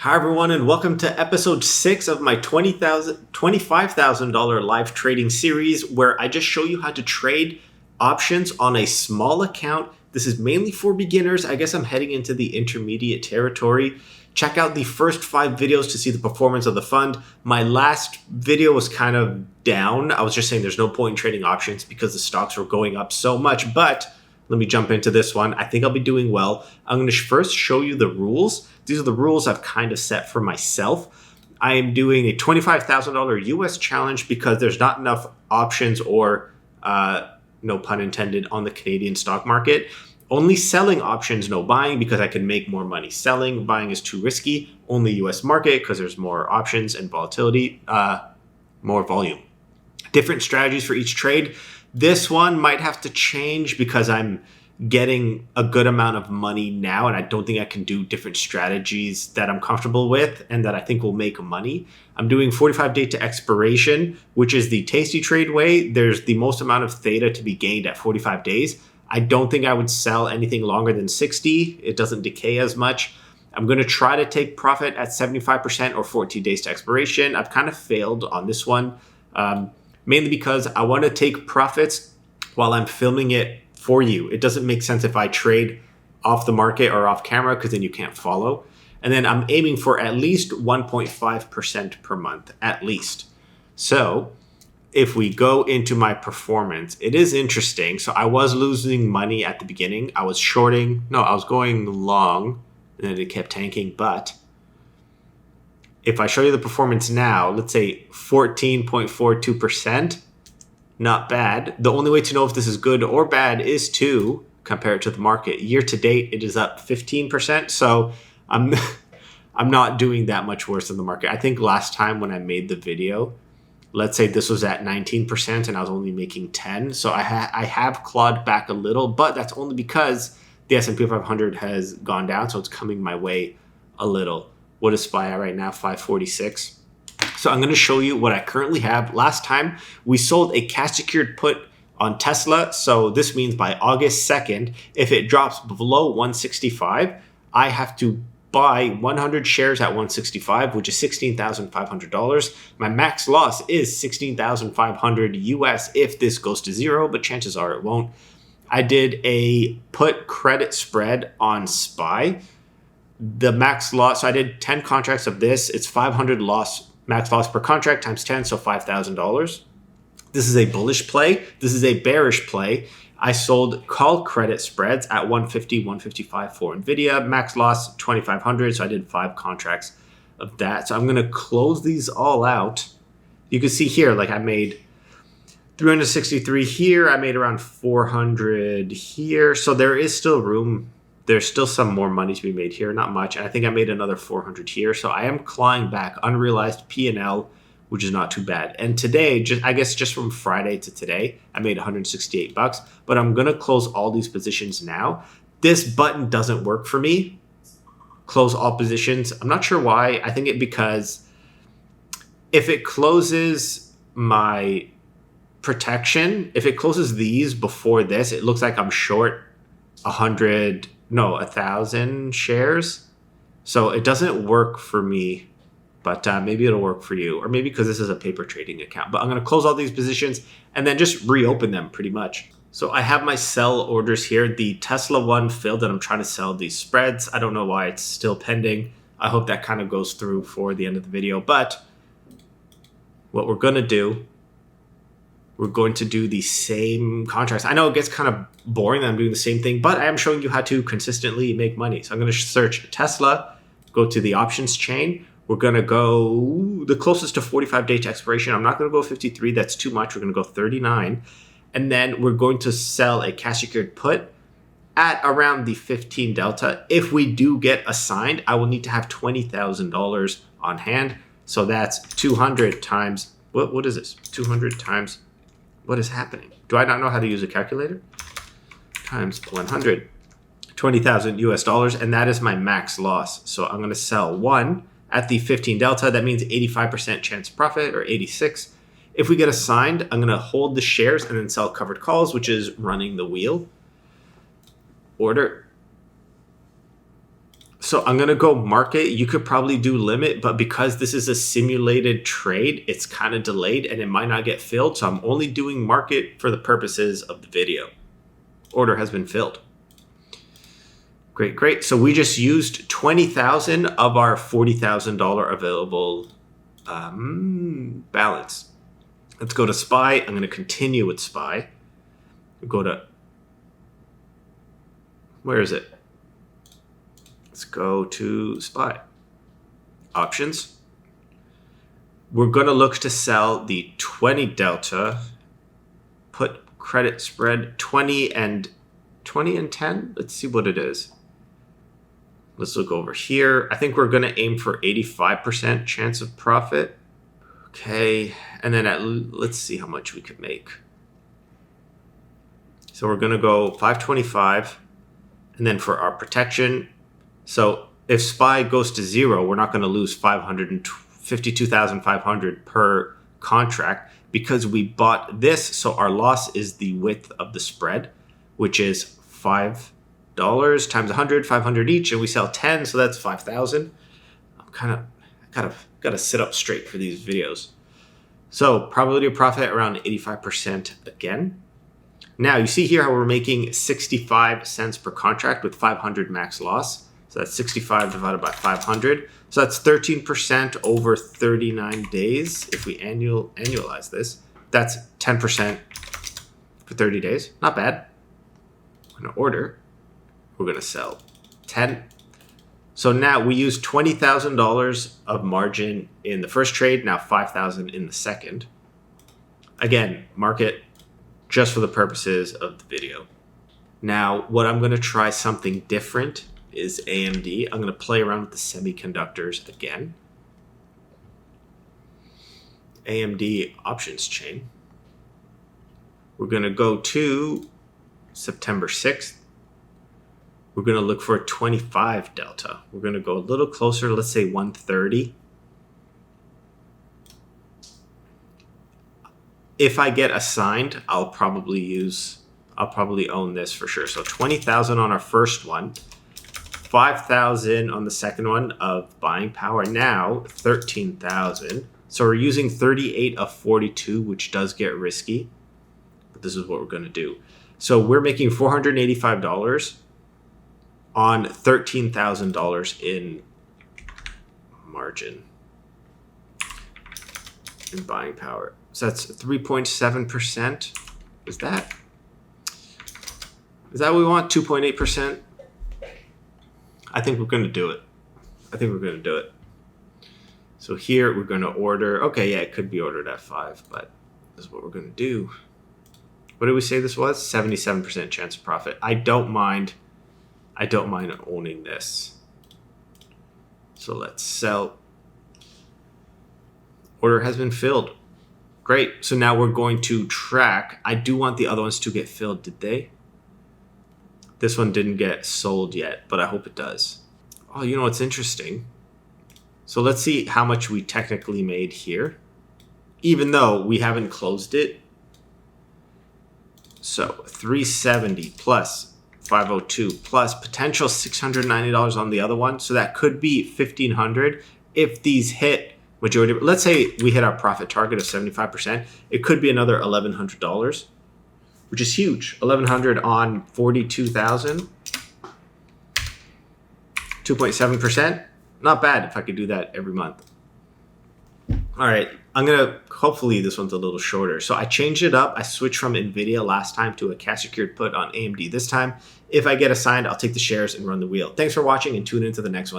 Hi everyone, and welcome to episode 6 of my $25,000 live trading series, where I just show you how to trade options on a small account. This is mainly for beginners. I guess I'm heading into the intermediate territory. Check out the first 5 videos to see the performance of the fund. My last video was kind of down. I was just saying there's no point in trading options because the stocks were going up so much, but let me jump into this one. I think I'll be doing well. I'm going to first show you the rules. These are the rules I've kind of set for myself. I am doing a $25,000 US challenge because there's not enough options or, no pun intended, on the Canadian stock market. Only selling options, no buying, because I can make more money selling. Buying is too risky. Only US market because there's more options and volatility, more volume. Different strategies for each trade. This one might have to change because I'm getting a good amount of money now, and I don't think I can do different strategies that I'm comfortable with and that I think will make money. I'm doing 45 day to expiration, which is the tasty trade way. There's the most amount of theta to be gained at 45 days. I don't think I would sell anything longer than 60. It doesn't decay as much. I'm going to try to take profit at 75% or 14 days to expiration. I've kind of failed on this one. Mainly because I want to take profits while I'm filming it for you. It doesn't make sense if I trade off the market or off camera because then you can't follow. And then I'm aiming for at least 1.5% per month, at least. So if we go into my performance, it is interesting. So I was losing money at the beginning. I was going long and then it kept tanking. But if I show you the performance now, let's say 14.42%, not bad. The only way to know if this is good or bad is to compare it to the market. Year to date, it is up 15%. So I'm not doing that much worse than the market. I think last time when I made the video, let's say this was at 19% and I was only making 10. So I have clawed back a little, but that's only because the S&P 500 has gone down. So it's coming my way a little. What is SPY at right now? 546. So I'm going to show you what I currently have. Last time we sold a cash secured put on Tesla. So this means by August 2nd, if it drops below 165, I have to buy 100 shares at 165, which is $16,500. My max loss is $16,500 US if this goes to zero, but chances are it won't. I did a put credit spread on SPY. The max loss, so I did 10 contracts of this. It's 500 max loss per contract times 10, so $5,000. This is a bullish play. This is a bearish play. I sold call credit spreads at 150, 155 for NVIDIA. Max loss, 2,500, so I did 5 contracts of that. So I'm going to close these all out. You can see here, like I made 363 here. I made around 400 here. So there is still room. There's still some more money to be made here, not much. And I think I made another 400 here. So I am clawing back unrealized P&L, which is not too bad. And today, just from Friday to today, I made $168. But I'm going to close all these positions now. This button doesn't work for me. Close all positions. I'm not sure why. I think because if it closes my protection, if it closes these before this, it looks like I'm short 1,000 shares. So it doesn't work for me, but maybe it'll work for you, or maybe because this is a paper trading account. But I'm going to close all these positions and then just reopen them pretty much. So I have my sell orders here. The Tesla one filled and I'm trying to sell these spreads. I don't know why it's still pending. I hope that kind of goes through for the end of the video. But what we're going to do, we're going to do the same contracts. I know it gets kind of boring that I'm doing the same thing, but I am showing you how to consistently make money. So I'm going to search Tesla, go to the options chain. We're going to go the closest to 45 day to expiration. I'm not going to go 53. That's too much. We're going to go 39. And then we're going to sell a cash secured put at around the 15 delta. If we do get assigned, I will need to have $20,000 on hand. So that's 200 times, what is this? 200 times, what is happening? Do I not know how to use a calculator? Times 100, 20,000 US dollars. And that is my max loss. So I'm going to sell one at the 15 delta. That means 85% chance of profit, or 86. If we get assigned, I'm going to hold the shares and then sell covered calls, which is running the wheel. Order. So I'm going to go market. You could probably do limit, but because this is a simulated trade, it's kind of delayed and it might not get filled. So I'm only doing market for the purposes of the video. Order has been filled. Great, great. So we just used 20,000 of our $40,000 available balance. Let's go to SPY. I'm going to continue with SPY. Go to, where is it? Let's go to SPY. Options. We're going to look to sell the 20 delta. Put credit spread 20 and 10. Let's see what it is. Let's look over here. I think we're going to aim for 85% chance of profit. Okay. And then let's see how much we could make. So we're going to go 525. And then for our protection, so if SPY goes to 0, we're not going to lose 552,500 per contract because we bought this. So our loss is the width of the spread, which is $5 times 100, 500 each, and we sell 10, so that's 5,000. I'm gotta sit up straight for these videos. So probability of profit around 85% again. Now you see here how we're making 65 cents per contract with 500 max loss. So that's 65 divided by 500. So that's 13% over 39 days. If we annualize this, that's 10% for 30 days. Not bad. We're going to order. We're going to sell 10. So now we use $20,000 of margin in the first trade. Now 5,000 in the second. Again, market just for the purposes of the video. Now, what I'm going to try something different is AMD. I'm going to play around with the semiconductors again. AMD options chain. We're going to go to September 6th. We're going to look for a 25 delta. We're going to go a little closer, let's say 130. If I get assigned, I'll probably own this for sure. So 20,000 on our first one. 5,000 on the second one of buying power. Now 13,000. So we're using 38 of 42, which does get risky, but this is what we're going to do. So we're making $485 on $13,000 in margin in buying power. So that's 3.7%. Is that what we want? 2.8%. I think we're going to do it. So here we're going to order. Okay, yeah, it could be ordered at 5, but this is what we're going to do. What did we say this was? 77% chance of profit. I don't mind owning this. So let's sell. Order has been filled. Great. So now we're going to track. I do want the other ones to get filled. Did they? This one didn't get sold yet, but I hope it does. Oh, you know what's interesting? So let's see how much we technically made here, even though we haven't closed it. So 370 plus 502 plus potential $690 on the other one. So that could be 1,500 if these hit majority. Let's say we hit our profit target of 75%. It could be another $1,100. Which is huge. 1,100 on 42,000. 2.7%. Not bad if I could do that every month. All right. Hopefully this one's a little shorter. So I changed it up. I switched from NVIDIA last time to a cash secured put on AMD this time. If I get assigned, I'll take the shares and run the wheel. Thanks for watching and tune into the next one.